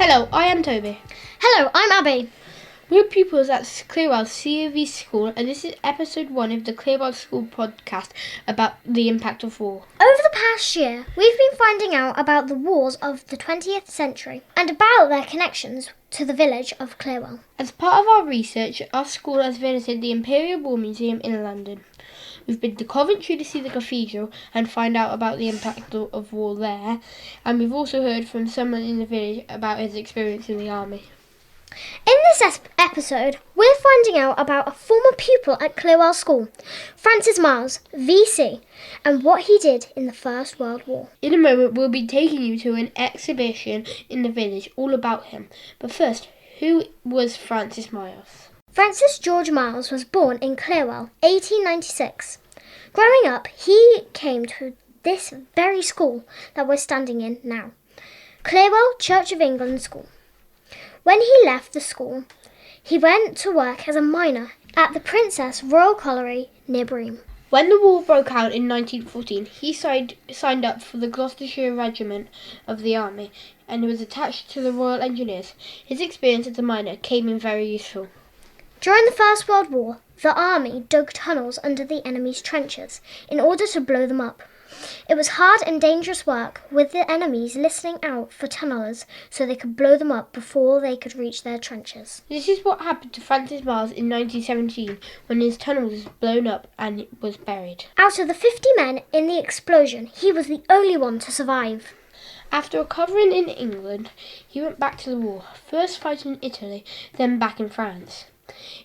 Hello, I am Toby. Hello, I'm Abby. We're pupils at Clearwell COV School, and this is episode 1 of the Clearwell School podcast about the impact of war. Over the past year, we've been finding out about the wars of the 20th century and about their connections to the village of Clearwell. As part of our research, our school has visited the Imperial War Museum in London. We've been to Coventry to see the cathedral and find out about the impact of war there, and we've also heard from someone in the village about his experience in the army. In this episode, we're finding out about a former pupil at Clearwell School, Francis Miles, VC, and what he did in the First World War. In a moment, we'll be taking you to an exhibition in the village all about him. But first, who was Francis Miles? Francis George Miles was born in Clearwell, 1896. Growing up, he came to this very school that we're standing in now, Clearwell Church of England School. When he left the school, he went to work as a miner at the Princess Royal Colliery near Bream. When the war broke out in 1914, he signed up for the Gloucestershire Regiment of the Army and was attached to the Royal Engineers. His experience as a miner came in very useful. During the First World War, the army dug tunnels under the enemy's trenches in order to blow them up. It was hard and dangerous work, with the enemies listening out for tunnellers so they could blow them up before they could reach their trenches. This is what happened to Francis Miles in 1917 when his tunnel was blown up and was buried. Out of the 50 men in the explosion, he was the only one to survive. After recovering in England, he went back to the war, first fighting in Italy, then back in France.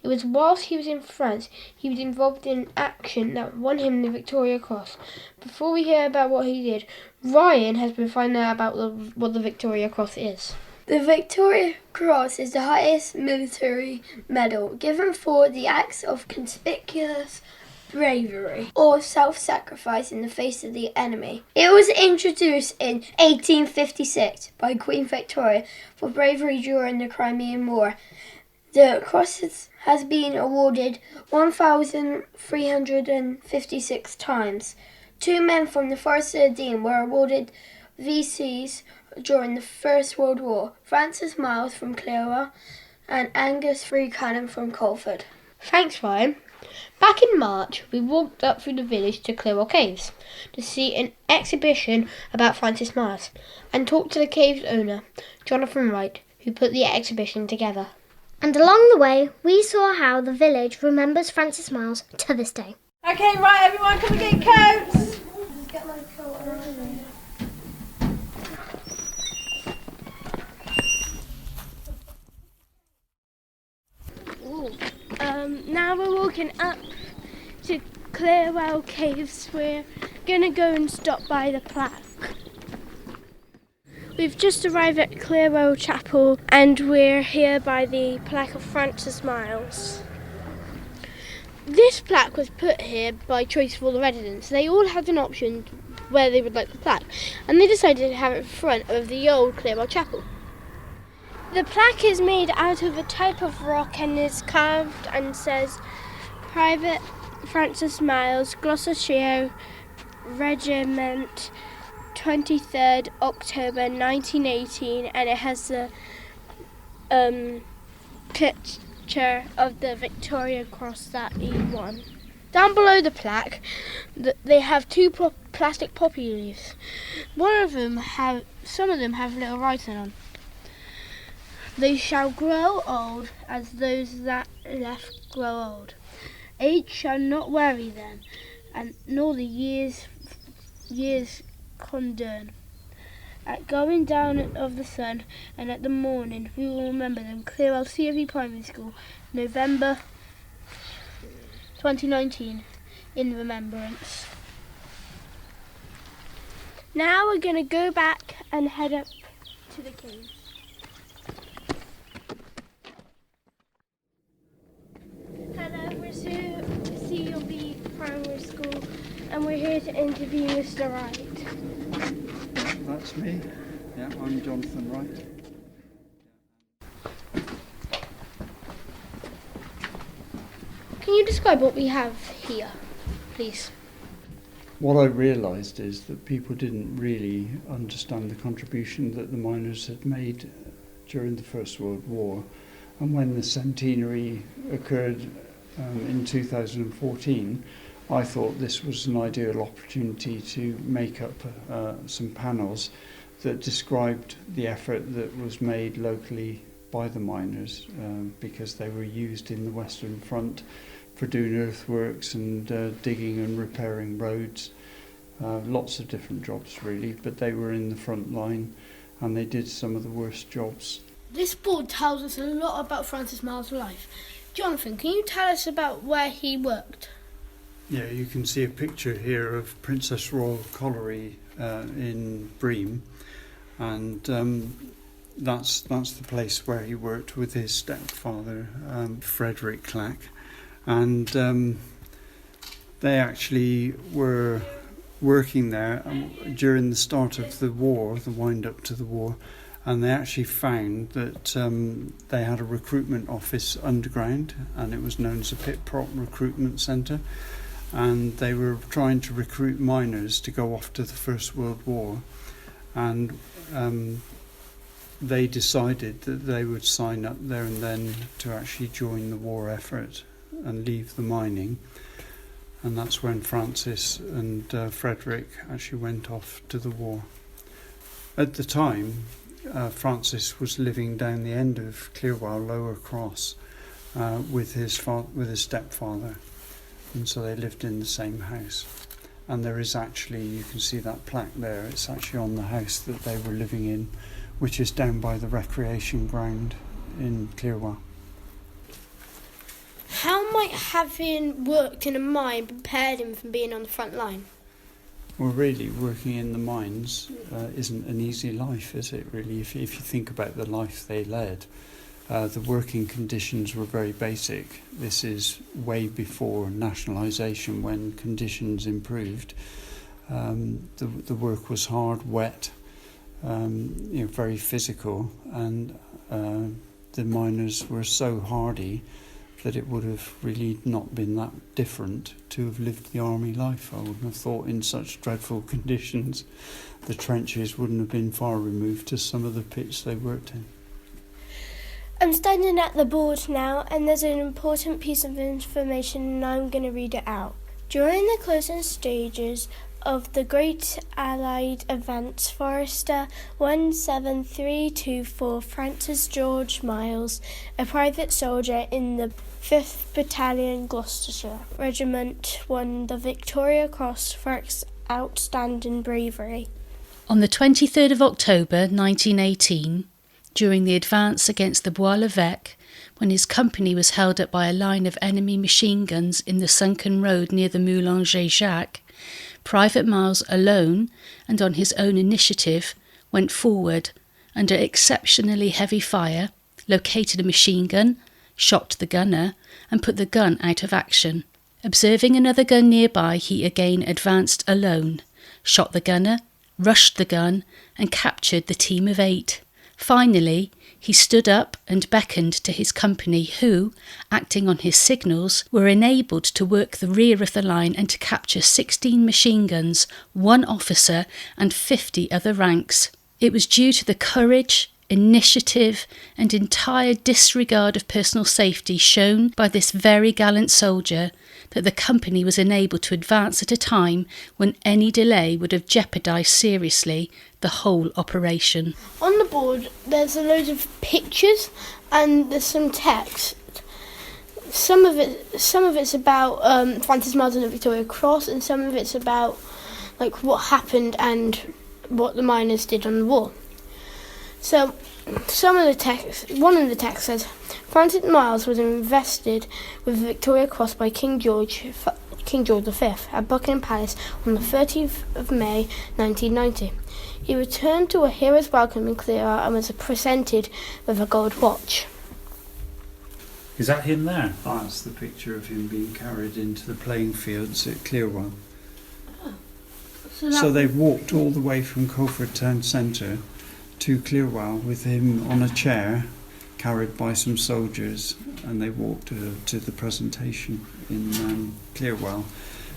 It was whilst he was in France he was involved in action that won him the Victoria Cross. Before we hear about what he did, Ryan has been finding out about what the Victoria Cross is. The Victoria Cross is the highest military medal given for the acts of conspicuous bravery or self-sacrifice in the face of the enemy. It was introduced in 1856 by Queen Victoria for bravery during the Crimean War. The cross has been awarded 1,356 times. 2 men from the Forest of Dean were awarded VCs during the First World War, Francis Miles from Clearwell and Angus Freecannon from Colford. Thanks, Ryan. Back in March, we walked up through the village to Clearwell Caves to see an exhibition about Francis Miles and talk to the cave's owner, Jonathan Wright, who put the exhibition together. And along the way, we saw how the village remembers Francis Miles to this day. Okay, right, everyone, come and get your coats. Get my coat on. Now we're walking up to Clearwell Caves. We're going to go and stop by the plaque. We've just arrived at Clearwell Chapel and we're here by the plaque of Francis Miles. This plaque was put here by choice of all the residents. They all had an option where they would like the plaque, and they decided to have it in front of the old Clearwell Chapel. The plaque is made out of a type of rock and is carved and says Private Francis Miles, Gloucestershire Regiment, 23rd October 1918, and it has the picture of the Victoria Cross that he won. Down below the plaque, they have 2 plastic poppy leaves. Some of them have little writing on. They shall grow old as those that left grow old. Age shall not weary them, and nor the years condemn. At going down of the sun and at the morning we will remember them. Clearwell COV Primary School, November 2019, in remembrance. Now we're going to go back and head up to the caves. Hello, we're COV Primary School and we're here to interview Mr. Wright. That's me. Yeah, I'm Jonathan Wright. Can you describe what we have here, please? What I realised is that people didn't really understand the contribution that the miners had made during the First World War. And when the centenary occurred in 2014, I thought this was an ideal opportunity to make up some panels that described the effort that was made locally by the miners, because they were used in the Western Front for doing earthworks and digging and repairing roads. Lots of different jobs really, but they were in the front line and they did some of the worst jobs. This board tells us a lot about Francis Miles' life. Jonathan, can you tell us about where he worked? Yeah, you can see a picture here of Princess Royal Colliery in Bream, and that's the place where he worked with his stepfather, Frederick Clack, and they actually were working there during the start of the war, the wind-up to the war, and they actually found that they had a recruitment office underground, and it was known as a pit prop recruitment centre, and they were trying to recruit miners to go off to the First World War, and they decided that they would sign up there and then to actually join the war effort and leave the mining. And that's when Francis and Frederick actually went off to the war. At the time, Francis was living down the end of Clearwell, Lower Cross, with his stepfather, and so they lived in the same house. And there is actually, you can see that plaque there, it's actually on the house that they were living in, which is down by the recreation ground in Clearwell. How might having worked in a mine prepared him from being on the front line? Well, really, working in the mines isn't an easy life, is it, really? If you think about the life they led, the working conditions were very basic. This is way before nationalisation, when conditions improved. The work was hard, wet, very physical, and the miners were so hardy that it would have really not been that different to have lived the army life. I wouldn't have thought in such dreadful conditions the trenches wouldn't have been far removed to some of the pits they worked in. I'm standing at the board now, and there's an important piece of information, and I'm going to read it out. During the closing stages of the Great Allied Advance, Forester 17324 Francis George Miles, a private soldier in the 5th Battalion Gloucestershire Regiment, won the Victoria Cross for its outstanding bravery. On the 23rd of October 1918, during the advance against the Bois-l'Evêque, when his company was held up by a line of enemy machine guns in the sunken road near the Moulin Jacques, Private Miles alone and on his own initiative went forward under exceptionally heavy fire, located a machine gun, shot the gunner and put the gun out of action. Observing another gun nearby, he again advanced alone, shot the gunner, rushed the gun and captured the team of 8. Finally, he stood up and beckoned to his company who, acting on his signals, were enabled to work the rear of the line and to capture 16 machine guns, 1 officer and 50 other ranks. It was due to the courage, initiative and entire disregard of personal safety shown by this very gallant soldier that the company was enabled to advance at a time when any delay would have jeopardised seriously the whole operation. On the board there's a load of pictures and there's some text. Some of it's about Francis Miles and the Victoria Cross, and some of it's about what happened and what the miners did on the war. So, one of the texts says, Francis Miles was invested with the Victoria Cross by King George V at Buckingham Palace on the 30th of May 1990. He returned to a hero's welcome in Clearwell and was presented with a gold watch. Is that him there? That's the picture of him being carried into the playing fields at Clearwell. So they've walked all the way from Colford Town Centre to Clearwell with him on a chair, carried by some soldiers, and they walked to the presentation in Clearwell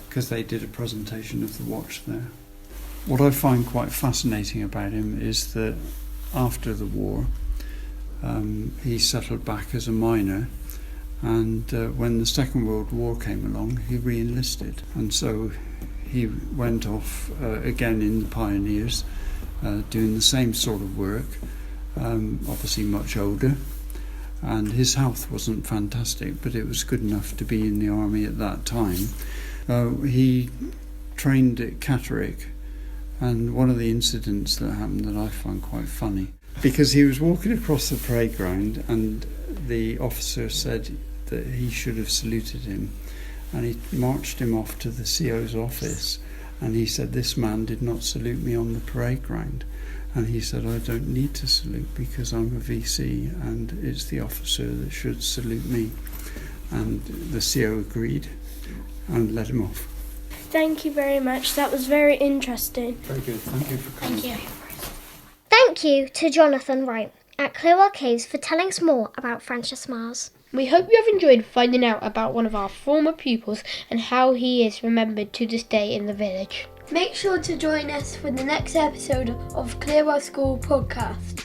because they did a presentation of the watch there. What I find quite fascinating about him is that after the war, he settled back as a miner, and when the Second World War came along, he re-enlisted, and so he went off again in the Pioneers, doing the same sort of work, obviously much older, and his health wasn't fantastic, but it was good enough to be in the army at that time. He trained at Catterick, and one of the incidents that happened that I find quite funny, because he was walking across the parade ground and the officer said that he should have saluted him, and he marched him off to the CO's office, and he said, "This man did not salute me on the parade ground." And he said, "I don't need to salute because I'm a VC and it's the officer that should salute me." And the CO agreed and let him off. Thank you very much. That was very interesting. Very good. Thank you for coming. Thank you. Thank you to Jonathan Wright at Clearwell Caves for telling us more about Francis Miles. We hope you have enjoyed finding out about one of our former pupils and how he is remembered to this day in the village. Make sure to join us for the next episode of Clearwell School Podcast.